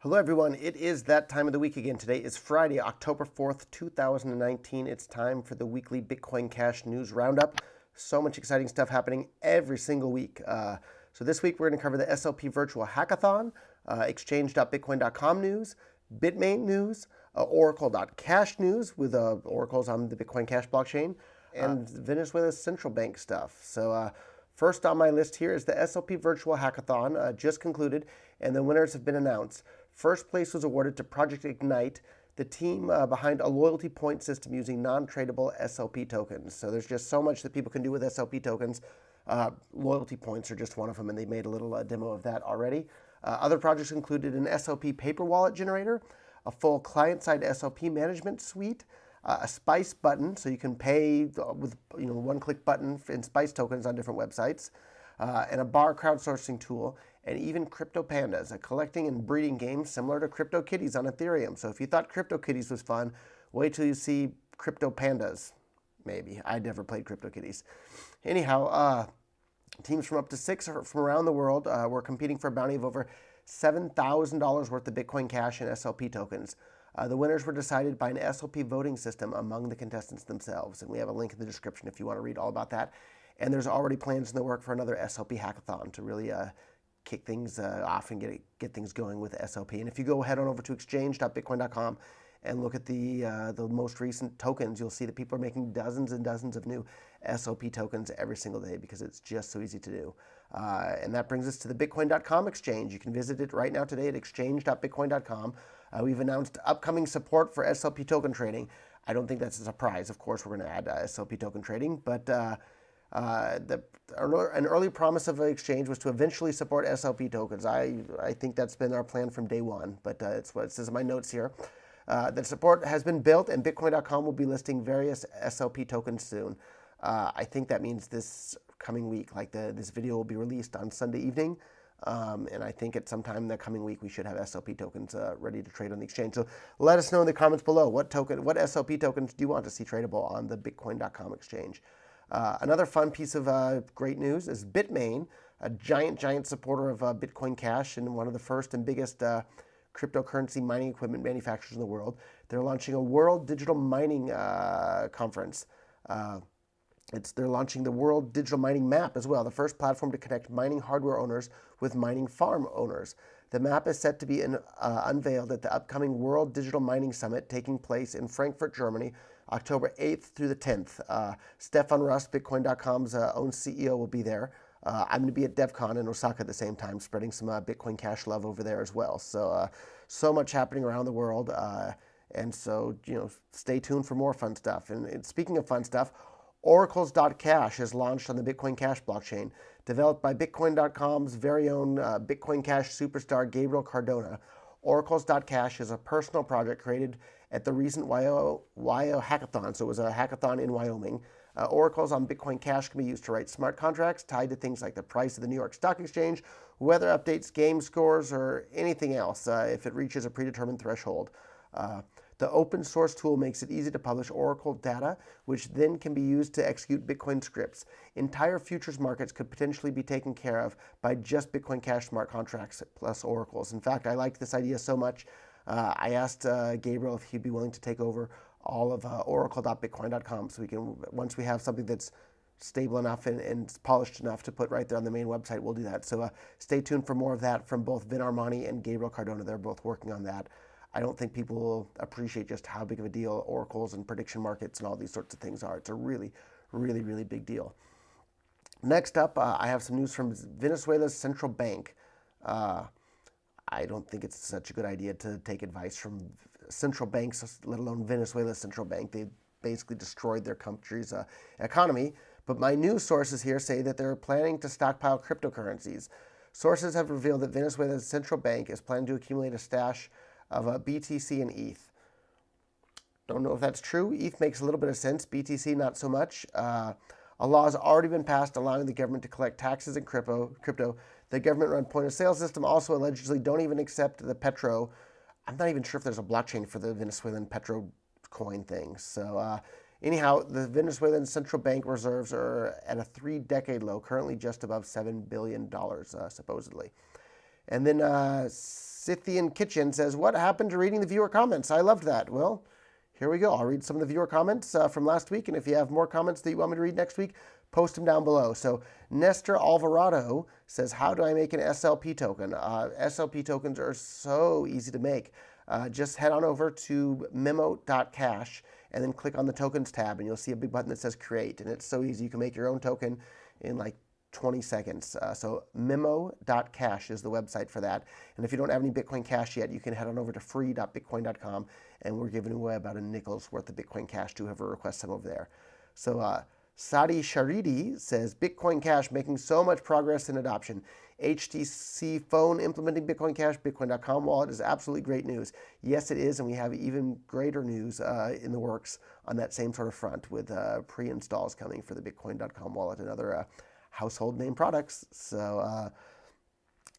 Hello everyone, it is that time of the week again. Today is Friday, October 4th, 2019. It's time for the weekly Bitcoin Cash News Roundup. So much exciting stuff happening every single week. So this week we're going to cover the SLP Virtual Hackathon, exchange.bitcoin.com news, Bitmain news, ORACLE.cash news with oracles on the Bitcoin Cash blockchain, and Venezuela's central bank stuff. So first on my list here is the SLP Virtual Hackathon, just concluded, and the winners have been announced. First place was awarded to Project Ignite, the team behind a loyalty point system using non-tradeable SLP tokens. So there's just so much that people can do with SLP tokens. Loyalty points are just one of them, and they made a little demo of that already. Other projects included an SLP paper wallet generator, a full client-side SLP management suite, a Spice button, so you can pay with one-click button in Spice tokens on different websites, and a bar crowdsourcing tool, and even Crypto Pandas, a collecting and breeding game similar to Crypto Kitties on Ethereum. So if you thought Crypto Kitties was fun, wait till you see Crypto Pandas. Maybe. I never played Crypto Kitties. Anyhow, teams from up to 6 from around the world were competing for a bounty of over $7,000 worth of Bitcoin Cash and SLP tokens. The winners were decided by an SLP voting system among the contestants themselves. And we have a link in the description if you want to read all about that. And there's already plans in the work for another SLP hackathon to really kick things off and get things going with SLP. And if you go head on over to exchange.bitcoin.com and look at the most recent tokens, you'll see that people are making dozens and dozens of new SLP tokens every single day because it's just so easy to do. And that brings us to the Bitcoin.com exchange. You can visit it right now today at exchange.bitcoin.com. We've announced upcoming support for SLP token trading. I don't think that's a surprise. Of course, we're going to add SLP token trading, but an early promise of the exchange was to eventually support SLP tokens. I think that's been our plan from day one, but it's what it says in my notes here. The support has been built, and Bitcoin.com will be listing various SLP tokens soon. I think that means this coming week, like this video will be released on Sunday evening, and I think at some time in the coming week we should have SLP tokens ready to trade on the exchange. So let us know in the comments below what SLP tokens do you want to see tradable on the Bitcoin.com exchange. Another fun piece of great news is Bitmain, a giant supporter of Bitcoin Cash and one of the first and biggest cryptocurrency mining equipment manufacturers in the world. They're launching a World Digital Mining Conference. They're launching the World Digital Mining Map as well, the first platform to connect mining hardware owners with mining farm owners. The map is set to be unveiled at the upcoming World Digital Mining Summit taking place in Frankfurt, Germany, October 8th through the 10th. Stefan Rust, Bitcoin.com's own CEO, will be there. I'm going to be at DevCon in Osaka at the same time, spreading some Bitcoin Cash love over there as well. So, so much happening around the world. And so, stay tuned for more fun stuff. And speaking of fun stuff, ORACLES.cash is launched on the Bitcoin Cash blockchain. Developed by Bitcoin.com's very own Bitcoin Cash superstar Gabriel Cardona, ORACLES.cash is a personal project created at the recent Wyoming hackathon. So it was a hackathon in Wyoming. Oracles on Bitcoin Cash can be used to write smart contracts tied to things like the price of the New York Stock Exchange, weather updates, game scores, or anything else if it reaches a predetermined threshold. The open source tool makes it easy to publish Oracle data, which then can be used to execute Bitcoin scripts. Entire futures markets could potentially be taken care of by just Bitcoin Cash smart contracts plus oracles. In fact, I liked this idea so much, I asked Gabriel if he'd be willing to take over all of oracle.bitcoin.com so we can, once we have something that's stable enough and polished enough to put right there on the main website, we'll do that. So stay tuned for more of that from both Vin Armani and Gabriel Cardona. They're both working on that. I don't think people will appreciate just how big of a deal oracles and prediction markets and all these sorts of things are. It's a really, really, really big deal. Next up, I have some news from Venezuela's central bank. I don't think it's such a good idea to take advice from central banks, let alone Venezuela's central bank. They basically destroyed their country's economy. But my news sources here say that they're planning to stockpile cryptocurrencies. Sources have revealed that Venezuela's central bank is planning to accumulate a stash of BTC and ETH. Don't know if that's true. ETH makes a little bit of sense. BTC, not so much. A law has already been passed allowing the government to collect taxes in crypto. The government-run point-of-sale system also allegedly don't even accept the Petro. I'm not even sure if there's a blockchain for the Venezuelan Petro coin thing. So anyhow, the Venezuelan central bank reserves are at a 3-decade low, currently just above $7 billion, supposedly. And then Scythian Kitchen says, what happened to reading the viewer comments? I loved that. Well, here we go. I'll read some of the viewer comments from last week, and if you have more comments that you want me to read next week, post them down below. So Nestor Alvarado says, how do I make an SLP token? SLP tokens are so easy to make. Just head on over to memo.cash and then click on the tokens tab, and you'll see a big button that says create, and it's so easy. You can make your own token in like 20 seconds. So memo.cash is the website for that. And if you don't have any Bitcoin Cash yet, you can head on over to free.bitcoin.com, and we're giving away about a nickel's worth of Bitcoin Cash to whoever requests some over there. So Sadi Sharidi says, Bitcoin Cash making so much progress in adoption. HTC phone implementing Bitcoin Cash, Bitcoin.com wallet is absolutely great news. Yes, it is, and we have even greater news in the works on that same sort of front with pre-installs coming for the Bitcoin.com wallet and other household name products. So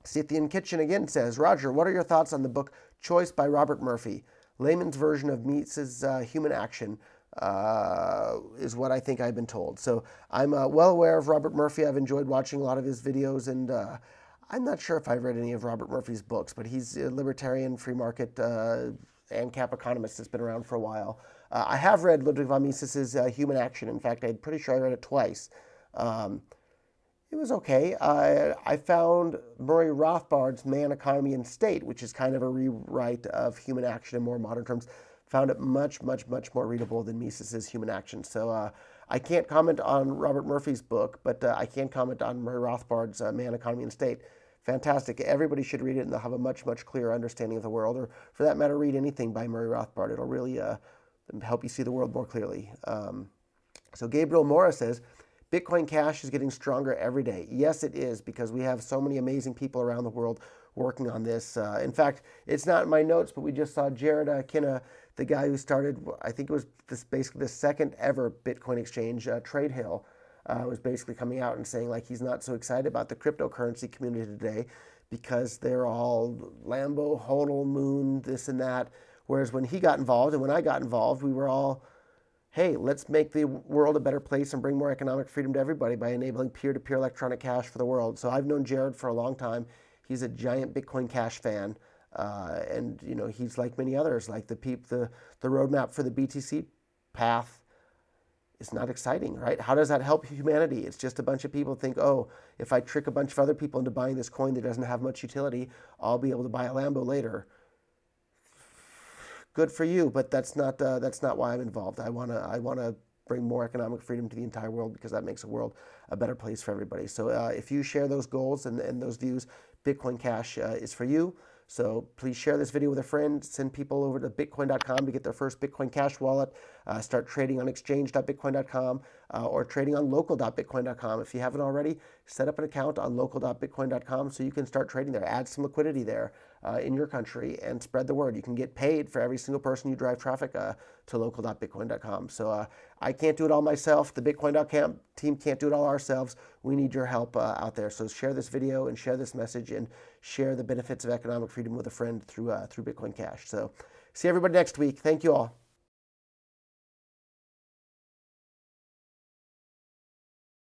Scythian Kitchen again says, Roger, what are your thoughts on the book Choice by Robert Murphy? Layman's version of Mises' Human Action is what I think I've been told. So I'm well aware of Robert Murphy. I've enjoyed watching a lot of his videos, and I'm not sure if I've read any of Robert Murphy's books, but he's a libertarian, free market, ANCAP economist that's been around for a while. I have read Ludwig von Mises' Human Action. In fact, I'm pretty sure I read it twice. It was okay. I found Murray Rothbard's Man, Economy, and State, which is kind of a rewrite of Human Action in more modern terms, found it much, much, much more readable than Mises' Human Action. So I can't comment on Robert Murphy's book, but I can comment on Murray Rothbard's Man, Economy, and State. Fantastic. Everybody should read it, and they'll have a much, much clearer understanding of the world, or for that matter, read anything by Murray Rothbard. It'll really help you see the world more clearly. So Gabriel Mora says, Bitcoin Cash is getting stronger every day. Yes, it is, because we have so many amazing people around the world working on this. In fact, it's not in my notes, but we just saw Jared Kinna, the guy who started, I think it was basically the second ever Bitcoin exchange, TradeHill, was basically coming out and saying like he's not so excited about the cryptocurrency community today because they're all Lambo, HODL, Moon, this and that. Whereas when he got involved and when I got involved, we were all, hey, let's make the world a better place and bring more economic freedom to everybody by enabling peer-to-peer electronic cash for the world. So I've known Jared for a long time. He's a giant Bitcoin Cash fan. And you know, he's like many others, like the roadmap for the BTC path is not exciting, right? How does that help humanity? It's just a bunch of people think, oh, if I trick a bunch of other people into buying this coin that doesn't have much utility, I'll be able to buy a Lambo later. Good for you, but that's not why I'm involved. I wanna bring more economic freedom to the entire world because that makes the world a better place for everybody. So if you share those goals and those views, Bitcoin Cash is for you. So please share this video with a friend, send people over to Bitcoin.com to get their first Bitcoin Cash wallet, start trading on exchange.bitcoin.com or trading on local.bitcoin.com. If you haven't already, set up an account on local.bitcoin.com so you can start trading there. Add some liquidity there in your country and spread the word. You can get paid for every single person you drive traffic to local.bitcoin.com. So I can't do it all myself. The Bitcoin.com team can't do it all ourselves. We need your help out there. So share this video and share this message and share the benefits of economic freedom with a friend through Bitcoin Cash. So see everybody next week. Thank you all.